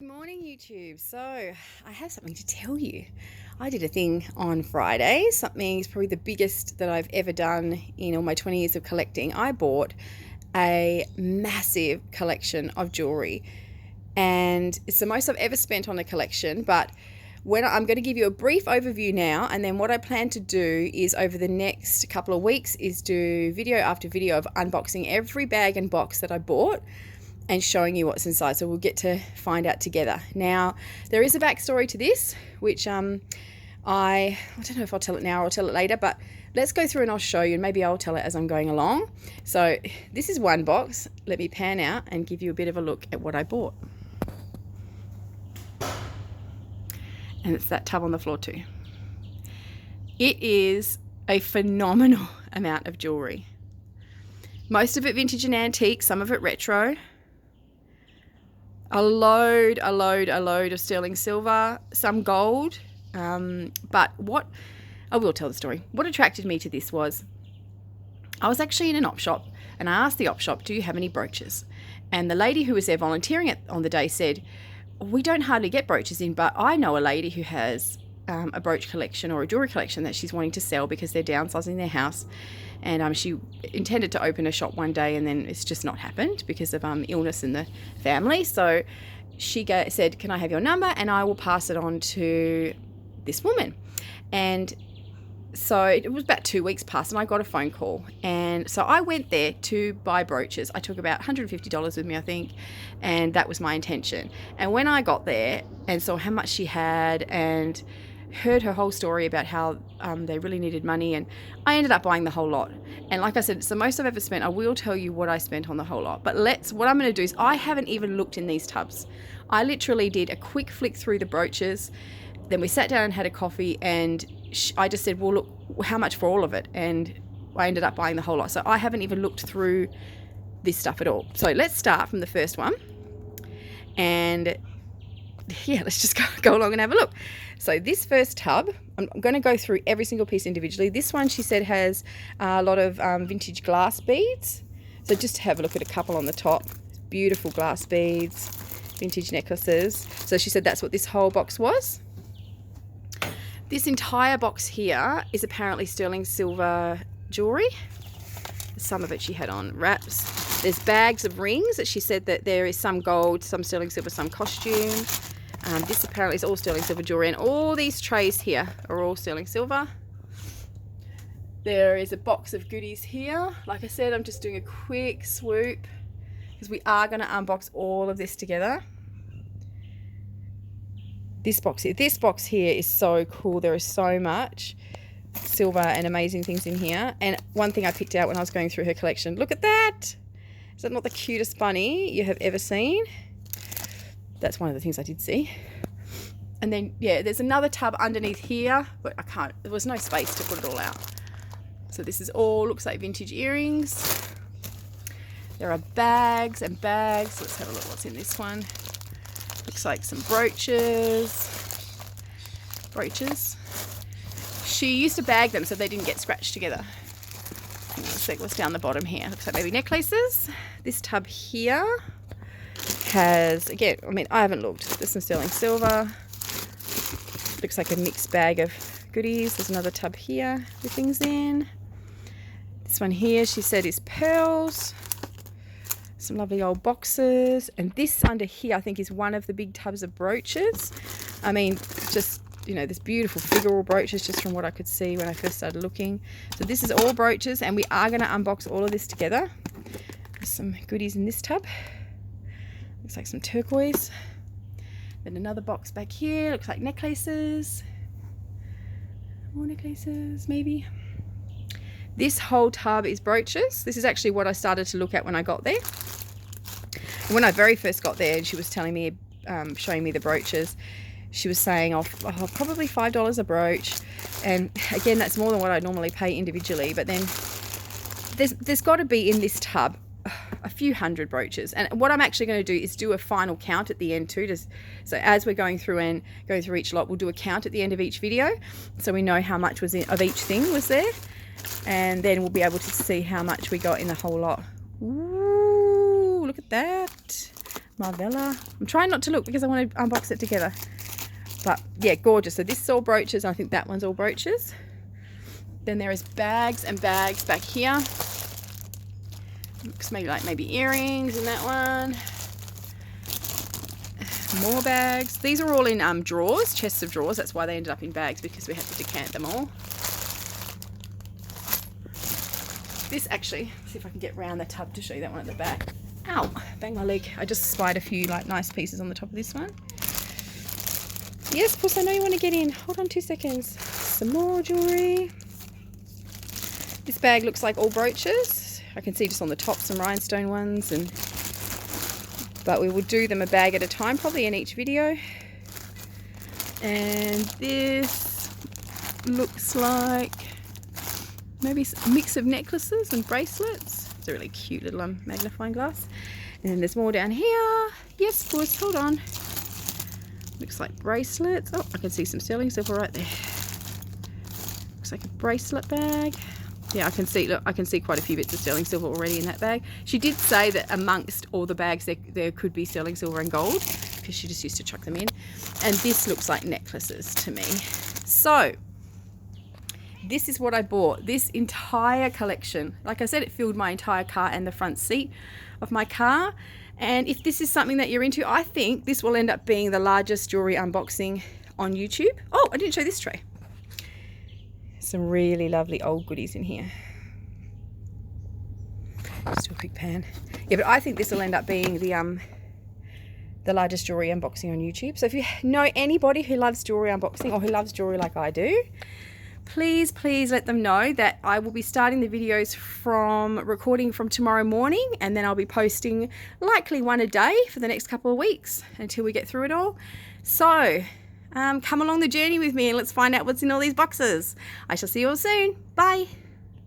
Good morning, YouTube. So I have something to tell you. I did a thing on Friday. Something is probably the biggest that I've ever done in all my 20 years of collecting. I bought a massive collection of jewelry, and it's the most I've ever spent on a collection. But I'm going to give you a brief overview now, and then what I plan to do is over the next couple of weeks is do video after video of unboxing every bag and box that I bought and showing you what's inside, so we'll get to find out together. Now, there is a backstory to this, which I don't know if I'll tell it now or I'll tell it later, but let's go through and I'll show you, and maybe I'll tell it as I'm going along. So this is one box. Let me pan out and give you a bit of a look at what I bought. And it's that tub on the floor too. It is a phenomenal amount of jewelry. Most of it vintage and antique, some of it retro. A load of sterling silver, some gold. But I will tell the story. What attracted me to this was I was actually in an op shop, and I asked the op shop, do you have any brooches? And the lady who was there volunteering on the day said, we don't hardly get brooches in, but I know a lady who has a brooch collection or a jewelry collection that she's wanting to sell because they're downsizing their house. And she intended to open a shop one day, and then it's just not happened because of illness in the family. So she said, can I have your number and I will pass it on to this woman? And so it was about 2 weeks past and I got a phone call. And so I went there to buy brooches. I took about $150 with me, I think, and that was my intention. And when I got there and saw how much she had and heard her whole story about how they really needed money, and I ended up buying the whole lot. And like I said, it's the most I've ever spent. I will tell you what I spent on the whole lot, but what I'm going to do is I haven't even looked in these tubs. I literally did a quick flick through the brooches, then we sat down and had a coffee, and I just said, well, look, how much for all of it? And I ended up buying the whole lot. So I haven't even looked through this stuff at all. So let's start from the first one, and yeah, let's just go along and have a look. So this first tub, I'm going to go through every single piece individually. This one, she said, has a lot of vintage glass beads. So just have a look at a couple on the top. Beautiful glass beads, vintage necklaces. So she said that's what this whole box was. This entire box here is apparently sterling silver jewelry. Some of it she had on wraps. There's bags of rings that she said that there is some gold, some sterling silver, some costume. This apparently is all sterling silver jewelry, and all these trays here are all sterling silver. There is a box of goodies here. Like I said, I'm just doing a quick swoop because we are going to unbox all of this together. This box here is so cool. There is so much silver and amazing things in here. And one thing I picked out when I was going through her collection, look at that. Is that not the cutest bunny you have ever seen? That's one of the things I did see. And then, yeah, there's another tub underneath here, but there was no space to put it all out. So this is all, looks like vintage earrings. There are bags and bags. Let's have a look what's in this one. Looks like some brooches. She used to bag them so they didn't get scratched together. Let's see what's down the bottom here. Looks like maybe necklaces. This tub here has, again, I mean, I haven't looked. There's some sterling silver. Looks like a mixed bag of goodies. There's another tub here with things in. This one here, she said, is pearls. Some lovely old boxes. And this under here, I think, is one of the big tubs of brooches. I mean, just, you know, this beautiful figural brooches, just from what I could see when I first started looking. So this is all brooches, and we are going to unbox all of this together. There's some goodies in this tub. Looks like some turquoise. Then another box back here. Looks like necklaces. More necklaces, maybe. This whole tub is brooches. This is actually what I started to look at when I got there. When I very first got there, and she was telling me, showing me the brooches, she was saying, oh, probably $5 a brooch. And again, that's more than what I normally pay individually. But then there's got to be in this tub a few hundred brooches. And what I'm actually going to do is do a final count at the end too. So as we're going through each lot, we'll do a count at the end of each video, so we know how much was of each thing was there, and then we'll be able to see how much we got in the whole lot. Ooh, look at that. Marvella. I'm trying not to look because I want to unbox it together. But yeah, gorgeous. So this is all brooches. I think that one's all brooches. Then there is bags and bags back here. Looks maybe earrings in that one. More bags. These are all in drawers, chests of drawers. That's why they ended up in bags, because we had to decant them all. This actually, see if I can get round the tub to show you that one at the back. Ow, bang my leg. I just spied a few like nice pieces on the top of this one. Yes, Puss, I know you want to get in. Hold on 2 seconds. Some more jewellery. This bag looks like all brooches. I can see just on the top some rhinestone ones, but we will do them a bag at a time, probably in each video. And this looks like maybe a mix of necklaces and bracelets. It's a really cute little magnifying glass. And then there's more down here. Yes, Puss, hold on. Looks like bracelets. Oh, I can see some sterling silver right there. Looks like a bracelet bag. Yeah, I can see, look, I can see quite a few bits of sterling silver already in that bag. She did say that amongst all the bags there could be sterling silver and gold, because she just used to chuck them in. And this looks like necklaces to me. So this is what I bought. This entire collection. Like I said, it filled my entire car and the front seat of my car. And if this is something that you're into, I think this will end up being the largest jewelry unboxing on YouTube. Oh, I didn't show this tray. Some really lovely old goodies in here. Just do a quick pan. Yeah, but I think this will end up being the largest jewelry unboxing on YouTube. So if you know anybody who loves jewelry unboxing, or who loves jewelry like I do, please let them know that I will be starting the videos from recording from tomorrow morning, and then I'll be posting likely one a day for the next couple of weeks until we get through it all. So come along the journey with me and let's find out what's in all these boxes. I shall see you all soon. Bye.